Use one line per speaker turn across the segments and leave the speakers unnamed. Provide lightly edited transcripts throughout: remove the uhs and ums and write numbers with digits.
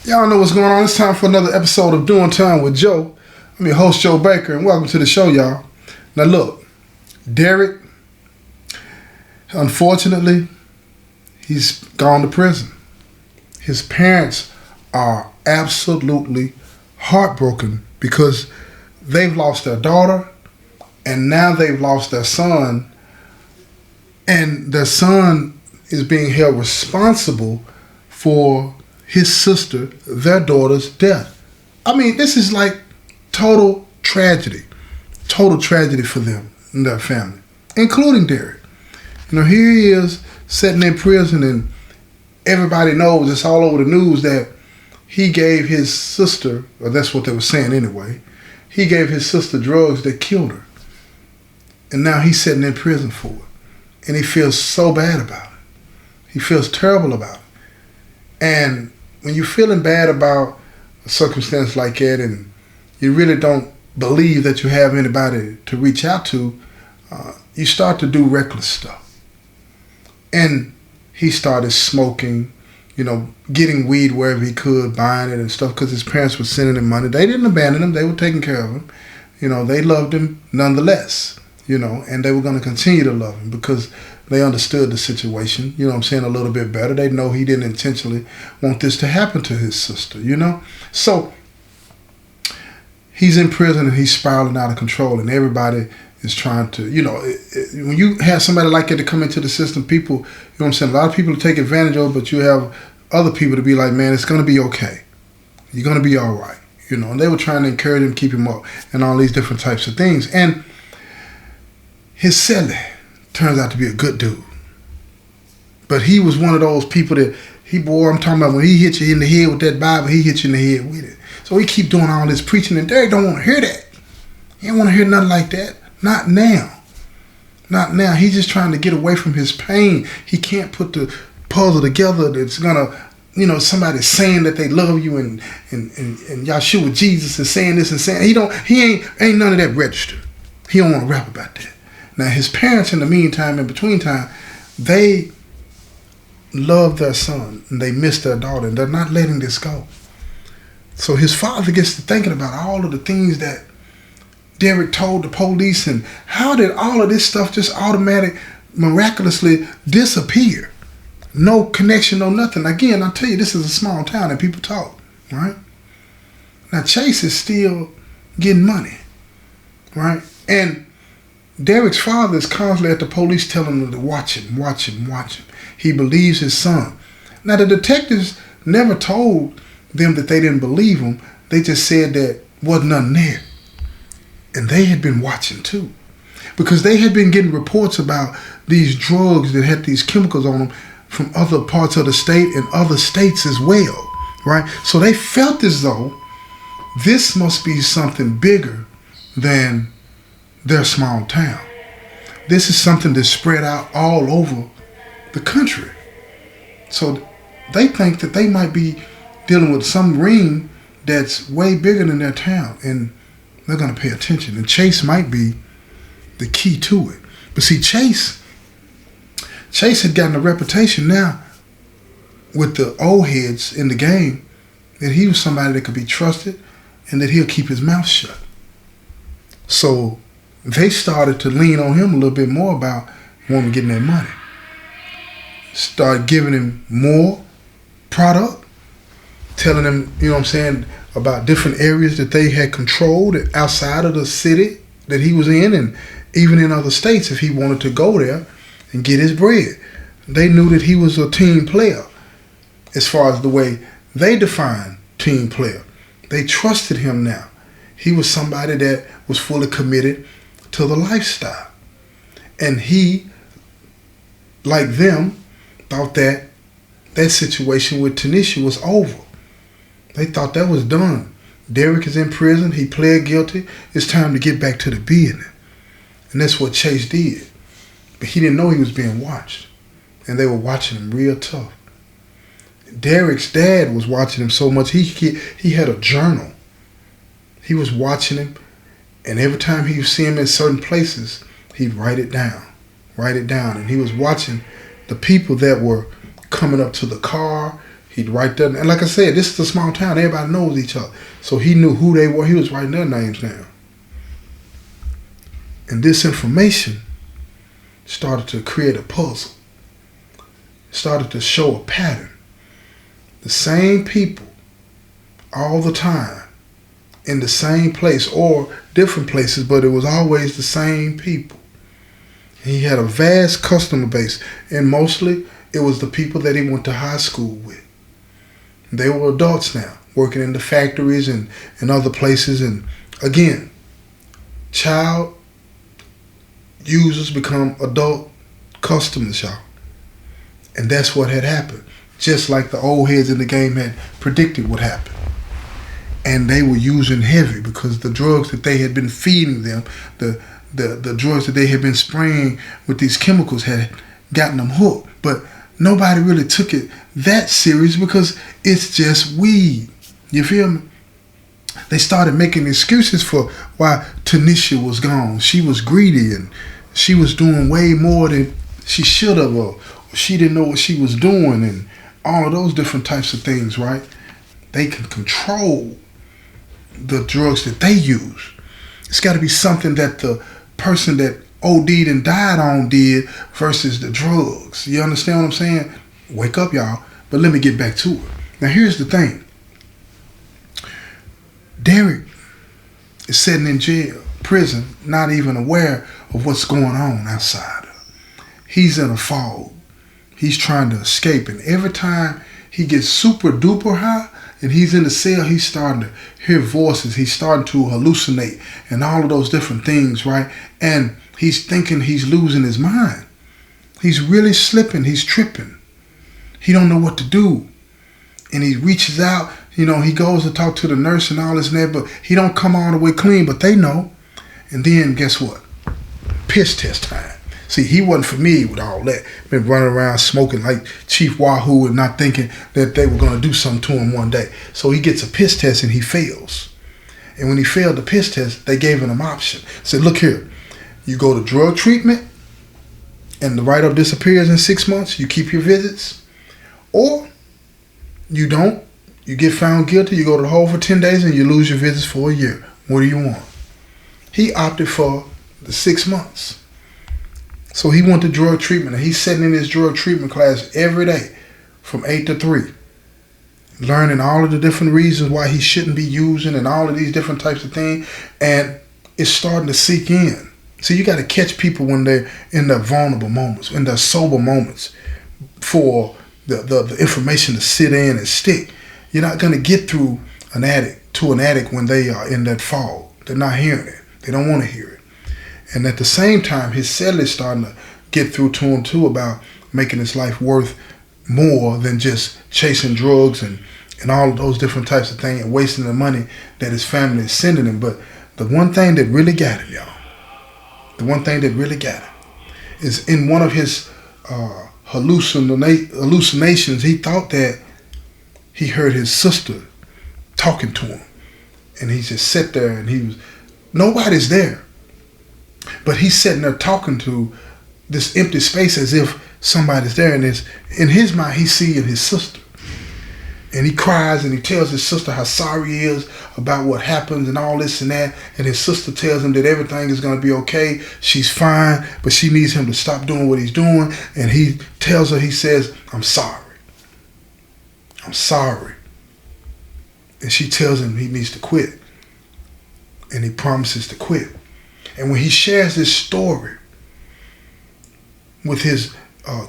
Y'all know what's going on. It's time for another episode of Doing Time with Joe. I'm your host, Joe Baker, and welcome to the show, y'all. Now look, Derek, unfortunately, he's gone to prison. His parents are absolutely heartbroken because they've lost their daughter and now they've lost their son, and their son is being held responsible for his sister, their daughter's death. I mean, this is like total tragedy for them and their family, including Derek. You know, here he is sitting in prison, and everybody knows, it's all over the news, that he gave his sister, or that's what they were saying anyway, he gave his sister drugs that killed her. And now he's sitting in prison for it. And he feels so bad about it. He feels terrible about it. And when you're feeling bad about a circumstance like that, and you really don't believe that you have anybody to reach out to, you start to do reckless stuff. And he started smoking, getting weed wherever he could, buying it and stuff, because his parents were sending him money. They didn't abandon him. They were taking care of him. They loved him nonetheless, and they were going to continue to love him because they understood the situation, a little bit better. They know he didn't intentionally want this to happen to his sister, So he's in prison and he's spiraling out of control, and everybody is trying to, when you have somebody like that to come into the system, people, a lot of people take advantage of it, but you have other people to be like, man, it's going to be okay. You're going to be all right, and they were trying to encourage him, keep him up, and all these different types of things. And his cellie turns out to be a good dude. But he was one of those people that, I'm talking about when he hit you in the head with that Bible, he hit you in the head with it. So he keep doing all this preaching, and Derek don't want to hear that. He don't want to hear nothing like that. Not now. Not now. He's just trying to get away from his pain. He can't put the puzzle together that's gonna, somebody saying that they love you and Yahshua Jesus is saying this and saying, he ain't none of that registered. He don't want to rap about that. Now his parents, in the meantime, in between time, they love their son and they miss their daughter, and they're not letting this go. So his father gets to thinking about all of the things that Derek told the police, and how did all of this stuff just miraculously disappear? No connection, no nothing. Again, I tell you, this is a small town and people talk, right? Now Chase is still getting money, right? And Derek's father is constantly at the police telling him to watch him. He believes his son. Now the detectives never told them that they didn't believe him. They just said that wasn't nothing there. And they had been watching too, because they had been getting reports about these drugs that had these chemicals on them from other parts of the state and other states as well, right? So they felt as though this must be something bigger than their small town. This is something that's spread out all over the country. So they think that they might be dealing with some ring that's way bigger than their town, and they're going to pay attention. And Chase might be the key to it. But see, Chase had gotten a reputation now with the old heads in the game that he was somebody that could be trusted and that he'll keep his mouth shut. So they started to lean on him a little bit more about wanting getting that money. Start giving him more product, telling him, about different areas that they had controlled outside of the city that he was in, and even in other states if he wanted to go there and get his bread. They knew that he was a team player as far as the way they define team player. They trusted him now. He was somebody that was fully committed to the lifestyle. And he, like them, thought that situation with Tanisha was over. They thought that was done. Derek is in prison. He pled guilty. It's time to get back to the business. And that's what Chase did. But he didn't know he was being watched. And they were watching him real tough. Derek's dad was watching him so much, he had a journal. He was watching him, and every time he would see him in certain places, he'd write it down. And he was watching the people that were coming up to the car. He'd write that. And like I said, this is a small town. Everybody knows each other. So he knew who they were. He was writing their names down. And this information started to create a puzzle. Started to show a pattern. The same people all the time in the same place or different places, but it was always the same people. He had a vast customer base, and mostly it was the people that he went to high school with. They were adults now, working in the factories and other places. And again, child users become adult customers, y'all. And that's what had happened. Just like the old heads in the game had predicted would happen. And they were using heavy because the drugs that they had been feeding them, the drugs that they had been spraying with these chemicals had gotten them hooked. But nobody really took it that serious because it's just weed. You feel me? They started making excuses for why Tanisha was gone. She was greedy and she was doing way more than she should have, or she didn't know what she was doing, and all of those different types of things, right? They can control the drugs that they use. It's got to be something that the person that OD'd and died on did versus the drugs. You understand what I'm saying? Wake up, y'all. But let me get back to it. Now, here's the thing. Derek is sitting in jail, prison, not even aware of what's going on outside. He's in a fog. He's trying to escape. And every time he gets super duper high and he's in the cell, he's starting to hear voices. He's starting to hallucinate and all of those different things, right? And he's thinking he's losing his mind. He's really slipping. He's tripping. He don't know what to do. And he reaches out, he goes to talk to the nurse and all this and that, but he don't come all the way clean, but they know. And then guess what? Piss test time. See, he wasn't familiar with all that. Been running around smoking like Chief Wahoo and not thinking that they were going to do something to him one day. So he gets a piss test and he fails. And when he failed the piss test, they gave him an option. Said, look here, you go to drug treatment and the write-up disappears in 6 months, you keep your visits, or you don't, you get found guilty, you go to the hole for 10 days and you lose your visits for a year. What do you want? He opted for the 6 months. So he went to drug treatment and he's sitting in his drug treatment class every day from 8 to 3, learning all of the different reasons why he shouldn't be using and all of these different types of things. And it's starting to seep in. So you got to catch people when they're in their vulnerable moments, in their sober moments, for the information to sit in and stick. You're not going to get through an addict when they are in that fog. They're not hearing it. They don't want to hear it. And at the same time, his cell is starting to get through to him too about making his life worth more than just chasing drugs and all of those different types of things and wasting the money that his family is sending him. But the one thing that really got him, y'all, is in one of his hallucinations, he thought that he heard his sister talking to him. And he just sat there and nobody's there. But he's sitting there talking to this empty space as if somebody's there. And in his mind, he's seeing his sister. And he cries and he tells his sister how sorry he is about what happens and all this and that. And his sister tells him that everything is going to be okay. She's fine, but she needs him to stop doing what he's doing. And he tells her, he says, I'm sorry. I'm sorry. And she tells him he needs to quit. And he promises to quit. And when he shares this story with his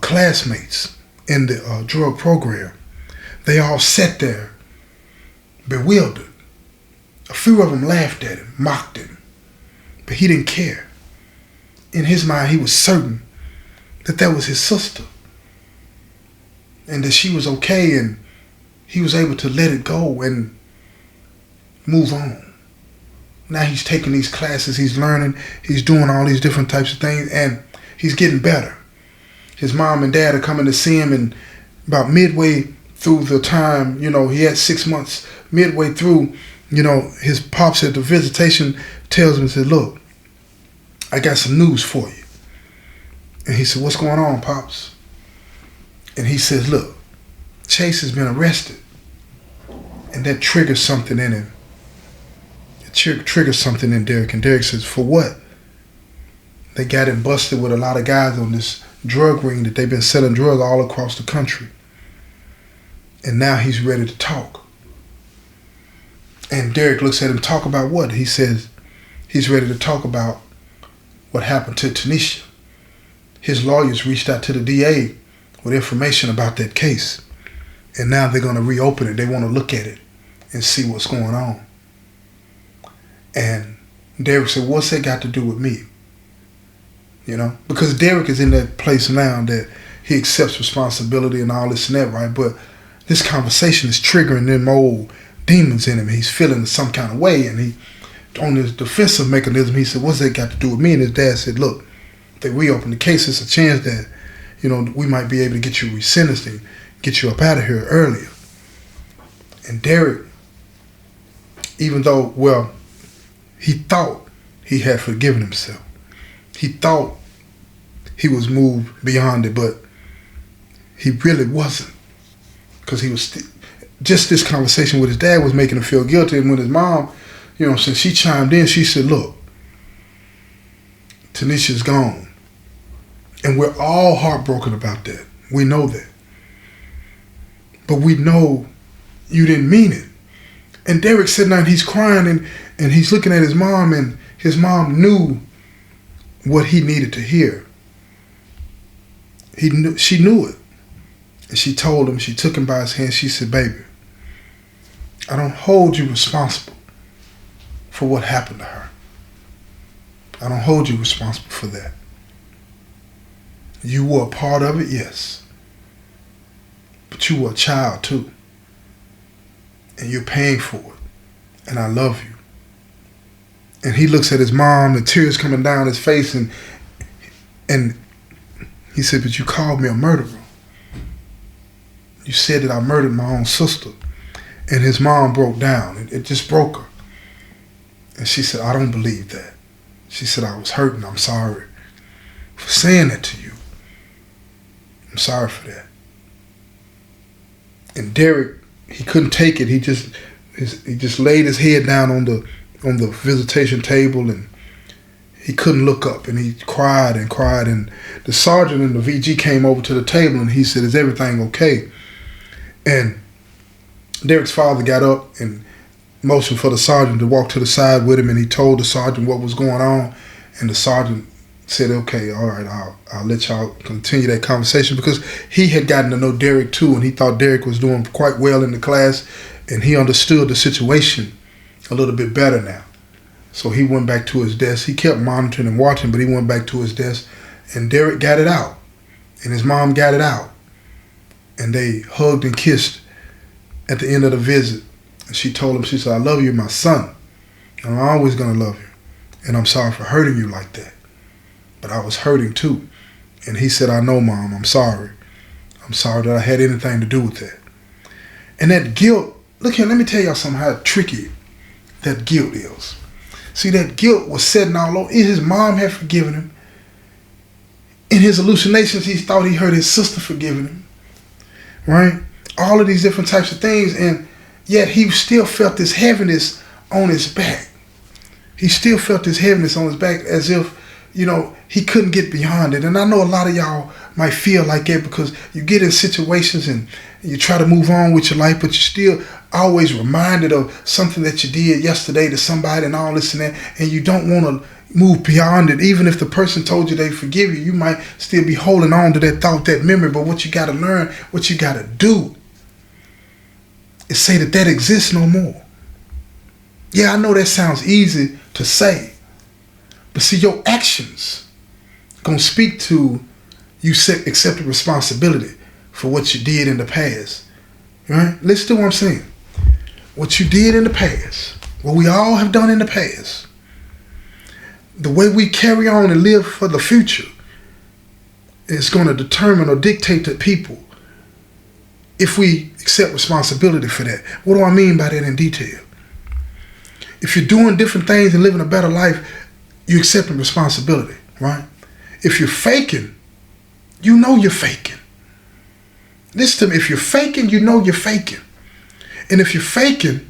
classmates in the drug program, they all sat there bewildered. A few of them laughed at him, mocked him, but he didn't care. In his mind, he was certain that was his sister and that she was okay, and he was able to let it go and move on. Now he's taking these classes, he's learning, he's doing all these different types of things, and he's getting better. His mom and dad are coming to see him, and about midway through the time, he had 6 months, midway through, his pops at the visitation tells him, said, look, I got some news for you. And he said, what's going on, Pops? And he says, look, Chase has been arrested. And that triggers something in him. It triggers something in Derek. And Derek says, for what? They got him busted with a lot of guys on this drug ring that they've been selling drugs all across the country. And now he's ready to talk. And Derek looks at him, talk about what? He says he's ready to talk about what happened to Tanisha. His lawyers reached out to the DA with information about that case. And now they're going to reopen it. They want to look at it and see what's going on. And Derek said, what's that got to do with me? You know, because Derek is in that place now that he accepts responsibility and all this and that, right? But this conversation is triggering them old demons in him. He's feeling some kind of way, and he, on his defensive mechanism, he said, what's that got to do with me? And his dad said, look, if they reopen the case, it's a chance that, you know, we might be able to get you resentenced and get you up out of here earlier. And Derek, even though, well, he thought he had forgiven himself. He thought he was moved beyond it, but he really wasn't. Because he was just this conversation with his dad was making him feel guilty. And when his mom, you know, since she chimed in, she said, look, Tanisha's gone. And we're all heartbroken about that. We know that. But we know you didn't mean it. And Derek's sitting there and he's crying and he's looking at his mom, and his mom knew what he needed to hear. She knew it. And she told him, she took him by his hand, she said, baby, I don't hold you responsible for what happened to her. I don't hold you responsible for that. You were a part of it, yes. But you were a child too. And you're paying for it. And I love you. And he looks at his mom, the tears coming down his face, and he said, but you called me a murderer. You said that I murdered my own sister. And his mom broke down. It just broke her. And she said, I don't believe that. She said, I was hurting. I'm sorry for saying that to you. I'm sorry for that. And Derek, he couldn't take it. He just laid his head down on the visitation table, and he couldn't look up, and he cried and cried. And the sergeant and the VG came over to the table, and he said, is everything okay? And Derek's father got up and motioned for the sergeant to walk to the side with him, and he told the sergeant what was going on. And the sergeant said, okay, all right, I'll let y'all continue that conversation, because he had gotten to know Derek too, and he thought Derek was doing quite well in the class, and he understood the situation a little bit better now. So he went back to his desk. He kept monitoring and watching, but he went back to his desk, and Derek got it out, and his mom got it out, and they hugged and kissed at the end of the visit. And she told him, she said, I love you, my son, and I'm always going to love you, and I'm sorry for hurting you like that. But I was hurting too. And he said, I know, Mom, I'm sorry. I'm sorry that I had anything to do with that. And that guilt, look here, let me tell y'all something, how tricky that guilt is. See, that guilt was setting all over. His mom had forgiven him. In his hallucinations, he thought he heard his sister forgiving him. Right? All of these different types of things. And yet he still felt this heaviness on his back. He still felt this heaviness on his back, as if, you know, he couldn't get beyond it. And I know a lot of y'all might feel like that, because you get in situations and you try to move on with your life, but you're still always reminded of something that you did yesterday to somebody and all this and that, and you don't want to move beyond it. Even if the person told you they forgive you, you might still be holding on to that thought, that memory. But what you got to learn, what you got to do, is say that exists no more. Yeah, I know that sounds easy to say, but see, your actions gonna speak to you accepting responsibility for what you did in the past. Right? Listen to what I'm saying. What you did in the past, what we all have done in the past, the way we carry on and live for the future is going to determine or dictate to people if we accept responsibility for that. What do I mean by that in detail? If you're doing different things and living a better life, you're accepting responsibility, right? If you're faking, you know you're faking. Listen to me. If you're faking, you know you're faking. And if you're faking,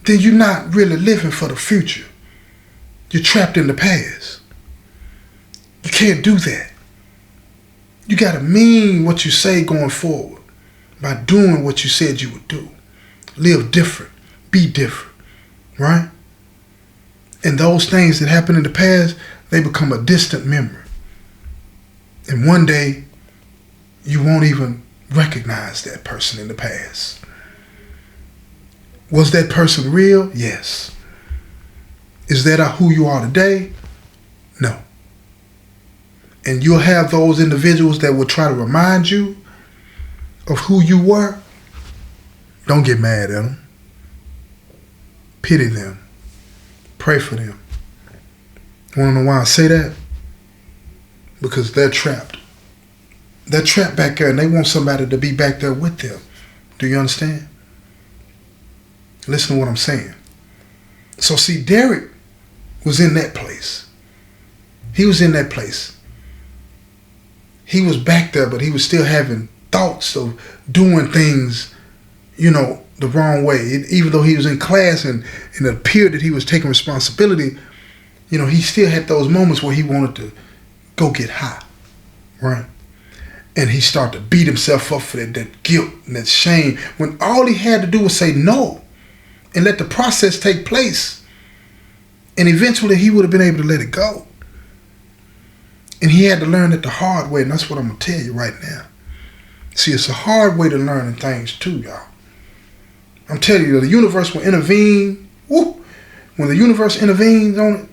then you're not really living for the future. You're trapped in the past. You can't do that. You got to mean what you say going forward by doing what you said you would do. Live different. Be different. Right? And those things that happened in the past, they become a distant memory. And one day, you won't even recognize that person in the past. Was that person real? Yes. Is that who you are today? No. And you'll have those individuals that will try to remind you of who you were. Don't get mad at them. Pity them. Pray for them. Want to know why I say that? Because they're trapped. They're trapped back there and they want somebody to be back there with them. Do you understand? Listen to what I'm saying. So see, Derek was in that place. He was in that place. He was back there, but he was still having thoughts of doing things, the wrong way. Even though he was in class and it appeared that he was taking responsibility, he still had those moments where he wanted to go get high, right? And he started to beat himself up for that guilt and that shame when all he had to do was say no and let the process take place. And eventually he would have been able to let it go. And he had to learn it the hard way, and that's what I'm going to tell you right now. See, it's a hard way to learn things too, y'all. I'm telling you, the universe will intervene. Woo! When the universe intervenes on it,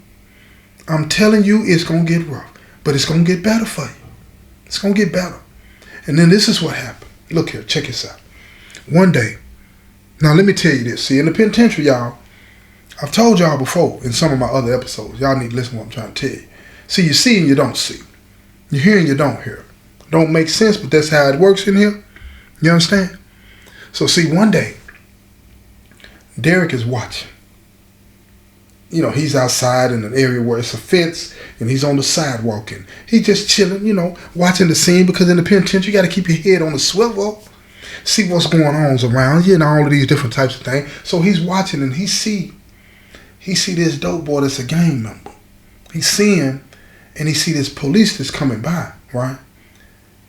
I'm telling you, it's going to get rough. But it's going to get better for you. It's going to get better. And then this is what happened. Look here, check this out. One day, now let me tell you this. See, in the penitentiary, y'all, I've told y'all before in some of my other episodes. Y'all need to listen to what I'm trying to tell you. See, you see and you don't see. You hear and you don't hear. Don't make sense, but that's how it works in here. You understand? So see, one day, Derek is watching. He's outside in an area where it's a fence, and he's on the sidewalk, and he's just chilling, watching the scene, because in the penitentiary, you got to keep your head on the swivel, see what's going on around you, and all of these different types of things. So he's watching, and he see this dope boy that's a gang member. He's seeing, and he see this police that's coming by, right?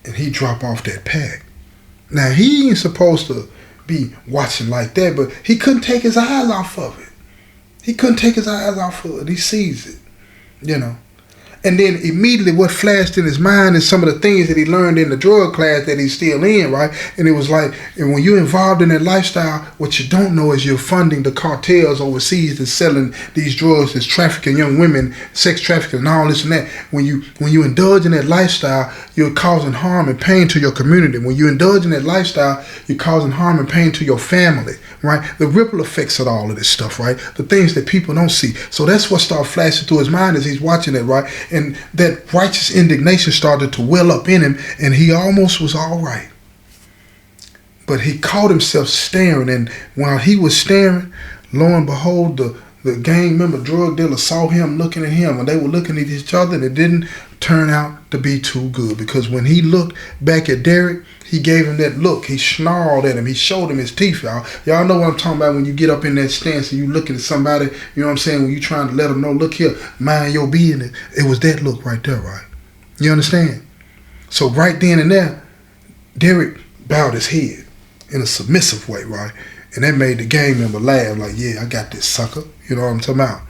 And he drop off that pack. Now, he ain't supposed to be watching like that, but he couldn't take his eyes off of it. He couldn't take his eyes off of it. He sees it, And then immediately what flashed in his mind is some of the things that he learned in the drug class that he's still in, right? And it was like, and when you're involved in that lifestyle, what you don't know is you're funding the cartels overseas that's selling these drugs, that's trafficking young women, sex trafficking and all this and that. When you indulge in that lifestyle, you're causing harm and pain to your community. When you indulge in that lifestyle, you're causing harm and pain to your family, right? The ripple effects of all of this stuff, right? The things that people don't see. So that's what started flashing through his mind as he's watching it, right? And that righteous indignation started to well up in him, and he almost was all right. But he caught himself staring, and while he was staring, lo and behold, the gang member drug dealer saw him looking at him, and they were looking at each other, and it didn't turn out to be too good, because when he looked back at Derek, he gave him that look. He snarled at him. He showed him his teeth, y'all. Y'all know what I'm talking about when you get up in that stance and you looking at somebody, you know what I'm saying, when you trying to let them know, look here, mind your business. It was that look right there, right? You understand? So right then and there, Derek bowed his head in a submissive way, right? And that made the gang member laugh, like, yeah, I got this sucker. You know what I'm talking about?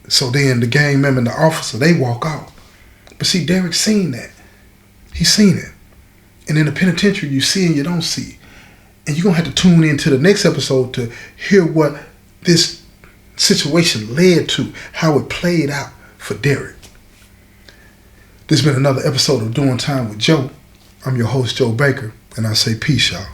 So then the gang member and the officer, they walk out. But see, Derek seen that. He seen it. And in the penitentiary, you see and you don't see. And you're going to have to tune into the next episode to hear what this situation led to, how it played out for Derek. This has been another episode of Doing Time with Joe. I'm your host, Joe Baker, and I say peace, y'all.